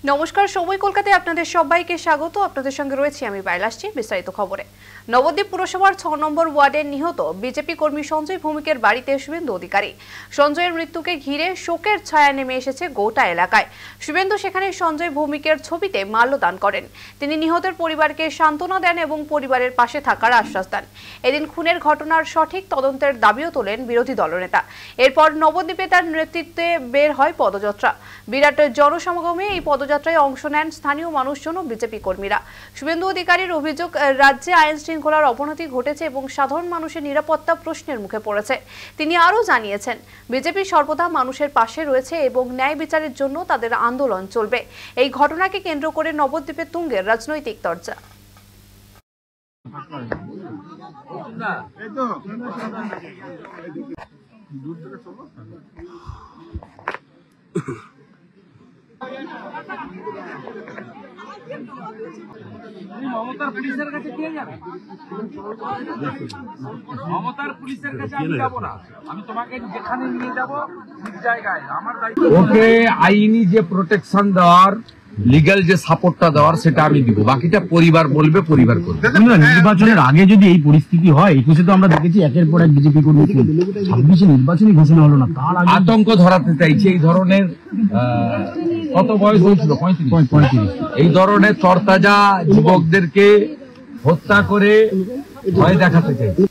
নমস্কার, সময় কলকাতায় আপনাদের সবাইকে স্বাগত। আপনাদের সঙ্গে রয়েছি আমি বাইলাসছি। বিস্তারিত খবরে, নবদ্বীপ পুরসভার 6 নম্বর ওয়ার্ডের নিহত বিজেপি কর্মী সঞ্জয় ভৌমিকের বাড়িতে শুভেন্দু অধিকারী। সঞ্জয়ের মৃত্যুকে ঘিরে শোকের ছায়া নেমে এসেছে গোটা এলাকায়। শুভেন্দু সেখানে সঞ্জয় ভৌমিকের ছবিতে মাল্যদান করেন। তিনি নিহতের পরিবারকে সান্ত্বনা দেন এবং পরিবারের পাশে থাকার আশ্বাস দেন। এদিন খুনের ঘটনার সঠিক তদন্তের দাবিও তোলেন বিরোধী দলনেতা। এরপর নবদ্বীপে তার নেতৃত্বে বের হয় পদযাত্রা। বিরাট জনসমাগমে এই পদযাত্রায় অংশ নেন স্থানীয় মানুষজন ও বিজেপি কর্মীরা। শুভেন্দু অধিকারীর অভিযোগ, রাজ্যে আইন শৃঙ্খলার অবনতি ঘটেছে এবং সাধারণ মানুষের নিরাপত্তা প্রশ্নের মুখে পড়েছে। তিনি আরও জানিয়েছেন, বিজেপি সর্বদা মানুষের পাশে রয়েছে এবং ন্যায় বিচারের জন্য তাদের আন্দোলন চলবে। এই ঘটনাকে কেন্দ্র করে নবদ্বীপে তুঙ্গের রাজনৈতিক চর্চা। মমতার পুলিশের কাছে কে যাবে? মমতার পুলিশের কাছে আমি যাবো না। আমি তোমাকে যেখানে নিয়ে যাবো ঠিক জায়গায় আমার দায়িত্ব। ওকে আইনি যে প্রোটেকশন দেওয়ার, লিগ্যাল যে সাপোর্টটা দেওয়ার সেটা আমি দিব, বাকিটা পরিবার বলবে, পরিবার করবে। নির্বাচনের আগে যদি এই পরিস্থিতি হয়, 21-এ তো আমরা দেখেছি একের পর এক বিজেপি কর্মী, 26-এ নির্বাচনী ঘোষণা হলো না, তার আগে আতঙ্ক ধরাতে চাইছে। এই ধরনের কত বয়স হয়েছিল? 35। এই ধরনের তরতাজা যুবকদেরকে হত্যা করে ভয় দেখাতে চাইছে।